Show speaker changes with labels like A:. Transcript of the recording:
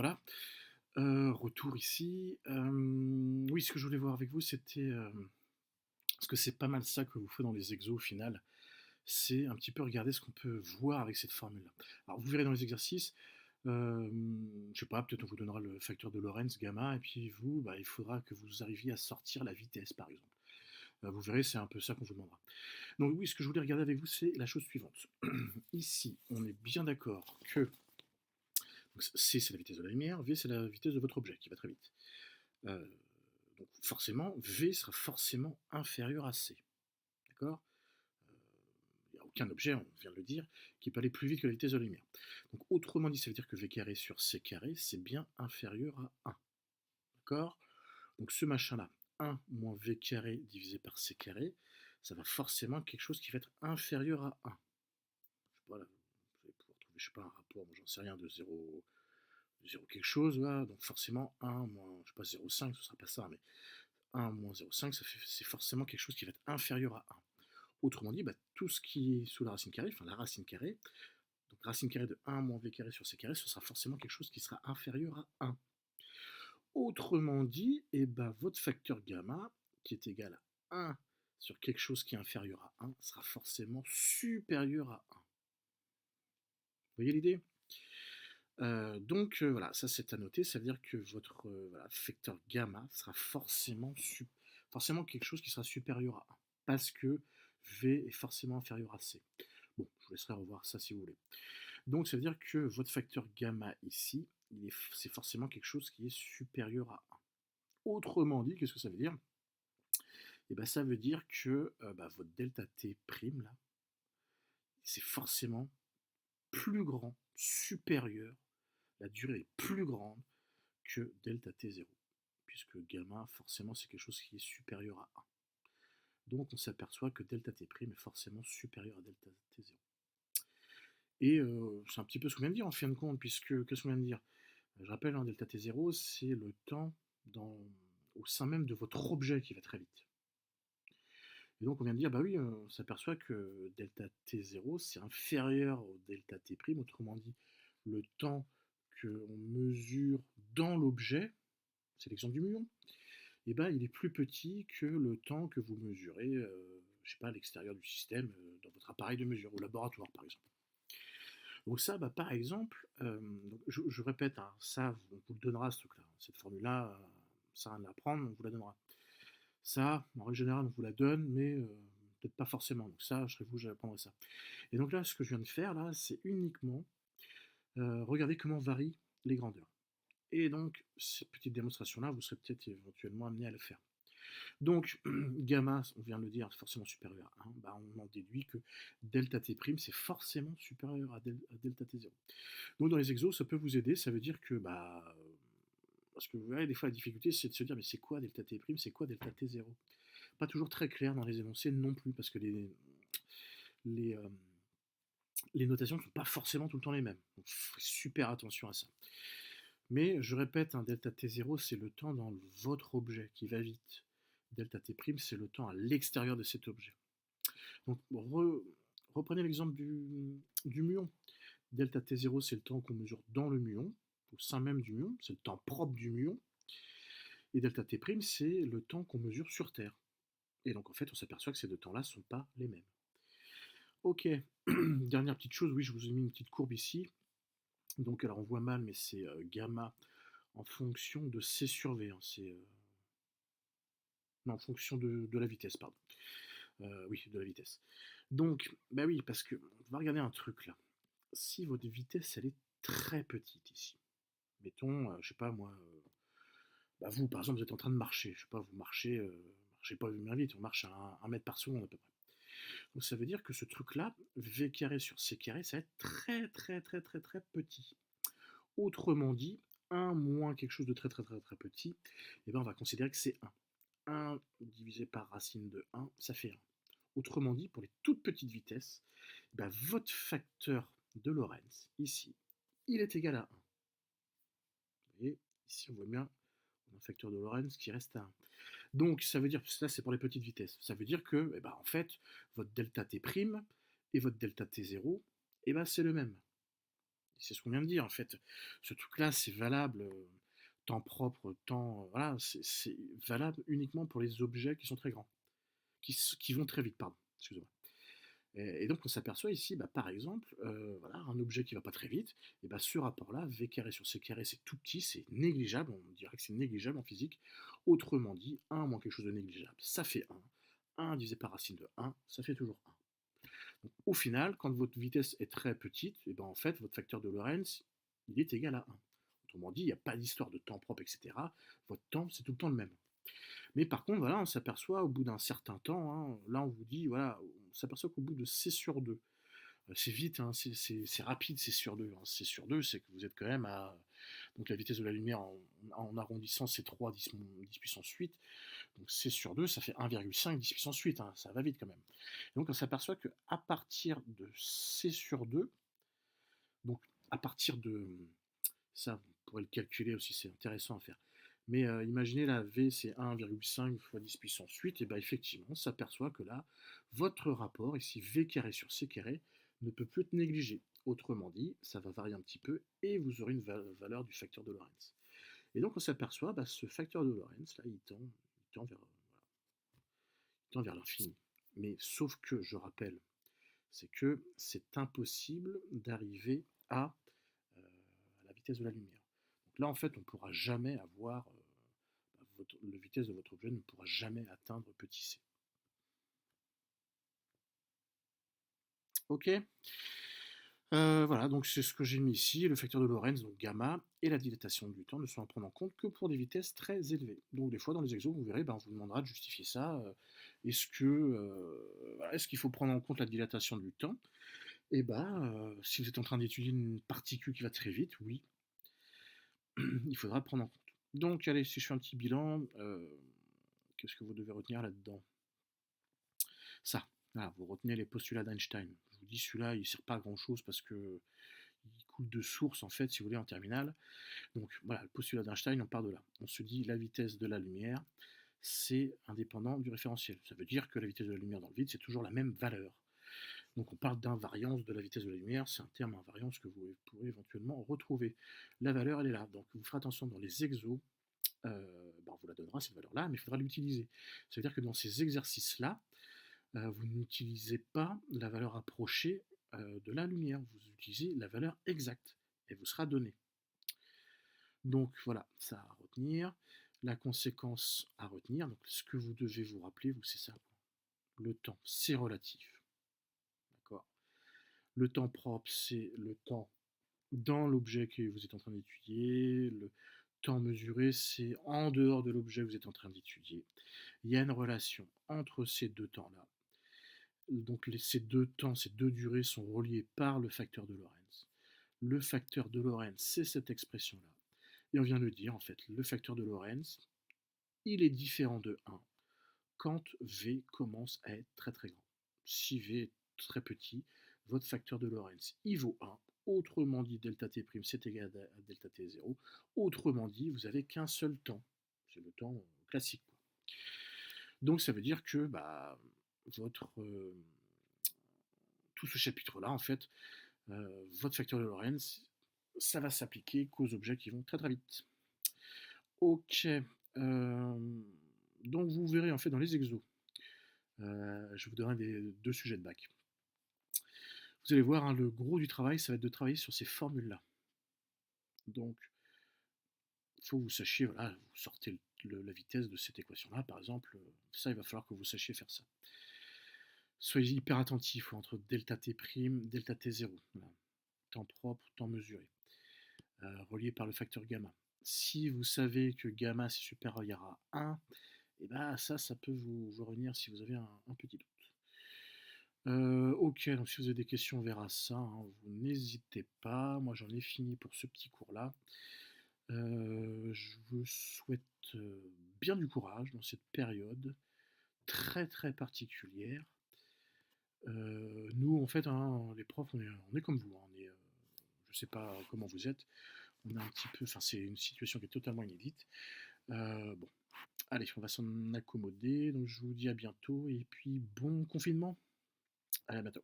A: Voilà, retour ici. Oui, ce que je voulais voir avec vous, c'était, parce que c'est pas mal ça que vous faites dans les exos au final, c'est un petit peu regarder ce qu'on peut voir avec cette formule-là. Alors vous verrez dans les exercices, je sais pas, peut-être on vous donnera le facteur de Lorentz, gamma, et puis vous, bah, il faudra que vous arriviez à sortir la vitesse, par exemple. Vous verrez, c'est un peu ça qu'on vous demandera. Donc oui, ce que je voulais regarder avec vous, c'est la chose suivante. Ici, on est bien d'accord que donc C, c'est la vitesse de la lumière, V, c'est la vitesse de votre objet qui va très vite. Euh, donc forcément, V sera forcément inférieur à C. D'accord. Il n'y a aucun objet, on vient de le dire, qui peut aller plus vite que la vitesse de la lumière. Donc autrement dit, ça veut dire que V carré sur C carré, c'est bien inférieur à 1. D'accord. Donc ce machin-là, 1 moins V carré divisé par C carré, ça va forcément être quelque chose qui va être inférieur à 1. Je sais pas, là, vous allez pouvoir trouver, je sais pas, un rapport, moi j'en sais rien, de 0 quelque chose, là. Donc forcément 1 moins, je sais pas, 0,5, ce sera pas ça, mais 1 moins 0,5, c'est forcément quelque chose qui va être inférieur à 1. Autrement dit, bah, tout ce qui est sous la racine carrée, enfin la racine carrée, donc racine carrée de 1 moins v carré sur c carré, ce sera forcément quelque chose qui sera inférieur à 1. Autrement dit, eh ben, votre facteur gamma, qui est égal à 1 sur quelque chose qui est inférieur à 1, sera forcément supérieur à 1. Vous voyez l'idée? Donc voilà, ça c'est à noter, ça veut dire que votre voilà, facteur gamma sera forcément quelque chose qui sera supérieur à 1, parce que V est forcément inférieur à C. Bon, je vous laisserai revoir ça si vous voulez. Donc ça veut dire que votre facteur gamma ici, c'est forcément quelque chose qui est supérieur à 1. Autrement dit, qu'est-ce que ça veut dire? Eh ben, ça veut dire que bah, votre delta t prime, là, c'est forcément plus grand, supérieur, la durée est plus grande que delta t0, puisque gamma, forcément, c'est quelque chose qui est supérieur à 1. Donc on s'aperçoit que delta t' est forcément supérieur à delta t0. Et c'est un petit peu ce qu'on vient de dire en fin de compte, puisque qu'est-ce qu'on vient de dire? Je rappelle, hein, delta t0, c'est le temps au sein même de votre objet qui va très vite. Et donc on vient de dire, bah oui, on s'aperçoit que delta t0, c'est inférieur au delta t', autrement dit, le temps qu'on mesure dans l'objet, c'est l'exemple du muon, et ben, il est plus petit que le temps que vous mesurez, je sais pas, à l'extérieur du système, dans votre appareil de mesure, au laboratoire par exemple. Donc ça, bah, par exemple, donc je répète, hein, ça, on vous le donnera, ce truc-là, cette formule-là, ça rien à apprendre, on vous la donnera. Ça, en règle générale, on vous la donne, mais peut-être pas forcément. Donc ça, je serais vous, j'apprendrai ça. Et donc là, ce que je viens de faire, là, c'est uniquement regarder comment varient les grandeurs. Et donc, cette petite démonstration-là, vous serez peut-être éventuellement amené à le faire. Donc, gamma, on vient de le dire, c'est forcément supérieur à 1, bah, on en déduit que delta t', c'est forcément supérieur à delta t0. Donc, dans les exos, ça peut vous aider, ça veut dire que, bah, parce que vous voyez, des fois, la difficulté, c'est de se dire, mais c'est quoi delta t', c'est quoi delta t0? Pas toujours très clair dans les énoncés non plus, parce que les, euh, les notations ne sont pas forcément tout le temps les mêmes. Donc, faites super attention à ça. Mais je répète, un delta t0, c'est le temps dans votre objet qui va vite. Delta t', c'est le temps à l'extérieur de cet objet. Donc reprenez l'exemple du muon. Delta t0, c'est le temps qu'on mesure dans le muon, au sein même du muon, c'est le temps propre du muon. Et delta t', c'est le temps qu'on mesure sur Terre. Et donc en fait, on s'aperçoit que ces deux temps-là ne sont pas les mêmes. Ok, dernière petite chose, oui, je vous ai mis une petite courbe ici. Donc alors on voit mal, mais c'est gamma en fonction de C sur V. Hein, non, en fonction de la vitesse, pardon. Oui, de la vitesse. Donc, bah oui, parce que on va regarder un truc là. Si votre vitesse, elle est très petite ici, mettons, je sais pas moi, bah vous, par exemple, vous êtes en train de marcher, je sais pas, vous marchez pas bien vite, on marche à 1 mètre par seconde à peu près. Donc ça veut dire que ce truc-là, V carré sur C carré, ça va être très très très très très petit. Autrement dit, 1 moins quelque chose de très très très très petit, et ben on va considérer que c'est 1. 1 divisé par racine de 1, ça fait 1. Autrement dit, pour les toutes petites vitesses, eh ben, votre facteur de Lorentz, ici, il est égal à 1. Vous voyez, ici on voit bien, on a un facteur de Lorentz qui reste à 1. Donc ça veut dire, ça c'est pour les petites vitesses, ça veut dire que, eh ben, en fait, votre delta t' et votre delta t0, eh ben, c'est le même. C'est ce qu'on vient de dire en fait. Ce truc-là, c'est valable, temps propre, temps, voilà, c'est valable uniquement pour les objets qui sont très grands, qui vont très vite, pardon, excusez-moi. Et donc on s'aperçoit ici, bah, par exemple, voilà, un objet qui va pas très vite, et bah, ce rapport-là, v carré sur c carré, c'est tout petit, c'est négligeable, on dirait que c'est négligeable en physique. Autrement dit, 1 moins quelque chose de négligeable, ça fait 1. 1 divisé par racine de 1, ça fait toujours 1. Donc, au final, quand votre vitesse est très petite, et ben en fait, votre facteur de Lorentz, il est égal à 1. Autrement dit, il n'y a pas d'histoire de temps propre, etc. Votre temps, c'est tout le temps le même. Mais par contre, voilà, on s'aperçoit au bout d'un certain temps, hein, là on vous dit, voilà, on s'aperçoit qu'au bout de C sur 2, c'est vite, hein, c'est rapide C sur 2. Hein. C sur 2, c'est que vous êtes quand même à. Donc la vitesse de la lumière en arrondissant, c'est 3 10, 10 puissance 8. Donc C sur 2, ça fait 1,5 10 puissance 8. Hein, ça va vite quand même. Et donc on s'aperçoit qu'à partir de C sur 2, donc à partir de. Ça, vous pourrez le calculer aussi, c'est intéressant à faire. Mais imaginez la V, c'est 1,5 fois 10 puissance 8, et bien effectivement, on s'aperçoit que là, votre rapport, ici V carré sur C carré, ne peut plus être négligé. Autrement dit, ça va varier un petit peu, et vous aurez une valeur du facteur de Lorentz. Et donc on s'aperçoit, bah, ce facteur de Lorentz, là, il tend vers, voilà, il tend vers l'infini. Mais sauf que, je rappelle, c'est que c'est impossible d'arriver à la vitesse de la lumière. Donc là, en fait, on ne pourra jamais avoir, la vitesse de votre objet ne pourra jamais atteindre petit c. Ok. Voilà, donc c'est ce que j'ai mis ici, le facteur de Lorentz, donc gamma, et la dilatation du temps ne sont à prendre en compte que pour des vitesses très élevées. Donc des fois, dans les exos, vous verrez, ben, on vous demandera de justifier ça. Est-ce qu'il faut prendre en compte la dilatation du temps? Et ben, si vous êtes en train d'étudier une particule qui va très vite, oui, il faudra prendre en compte. Donc, allez, si je fais un petit bilan, qu'est-ce que vous devez retenir là-dedans? Ça, voilà, vous retenez les postulats d'Einstein. Je vous dis, celui-là, il ne sert pas à grand-chose parce que il coule de source, en fait, si vous voulez, en terminale. Donc, voilà, le postulat d'Einstein, on part de là. On se dit, la vitesse de la lumière, c'est indépendant du référentiel. Ça veut dire que la vitesse de la lumière dans le vide, c'est toujours la même valeur. Donc on parle d'invariance de la vitesse de la lumière, c'est un terme invariance que vous pourrez éventuellement retrouver. La valeur, elle est là. Donc vous ferez attention dans les exos, on vous la donnera cette valeur-là, mais il faudra l'utiliser. Ça veut dire que dans ces exercices-là, vous n'utilisez pas la valeur approchée de la lumière, vous utilisez la valeur exacte, et vous sera donnée. Donc voilà, ça à retenir. La conséquence à retenir, donc ce que vous devez vous rappeler, vous, c'est ça. Le temps, c'est relatif. D'accord. Le temps propre, c'est le temps dans l'objet que vous êtes en train d'étudier. Le temps mesuré, c'est en dehors de l'objet que vous êtes en train d'étudier. Il y a une relation entre ces deux temps-là. Donc ces deux temps, ces deux durées sont reliées par le facteur de Lorentz. Le facteur de Lorentz, c'est cette expression-là. Et on vient de le dire, en fait, le facteur de Lorentz, il est différent de 1 quand V commence à être très très grand. Si V est très petit, votre facteur de Lorentz, il vaut 1. Autrement dit, delta t' c'est égal à delta t 0. Autrement dit, vous n'avez qu'un seul temps. C'est le temps classique. Donc ça veut dire que tout ce chapitre-là, en fait, votre facteur de Lorentz, ça va s'appliquer qu'aux objets qui vont très très vite. Ok. Donc vous verrez en fait dans les exos. Je vous donnerai deux sujets de bac. Vous allez voir, hein, le gros du travail, ça va être de travailler sur ces formules-là. Donc, il faut que vous sachiez, voilà, vous sortez la vitesse de cette équation-là, par exemple. Ça, il va falloir que vous sachiez faire ça. Soyez hyper attentifs entre delta t', delta t0. Voilà. Temps propre, temps mesuré. Relié par le facteur gamma. Si vous savez que gamma c'est supérieur à 1, et ben ça peut vous revenir si vous avez un petit doute. Ok, donc si vous avez des questions, on verra ça. Hein, vous n'hésitez pas. Moi, j'en ai fini pour ce petit cours-là. Je vous souhaite bien du courage dans cette période très très particulière. Nous, en fait, hein, les profs, on est comme vous. Hein, je ne sais pas comment vous êtes. On a un petit peu, enfin, c'est une situation qui est totalement inédite. Bon, allez, on va s'en accommoder. Donc, je vous dis à bientôt et puis bon confinement. À bientôt.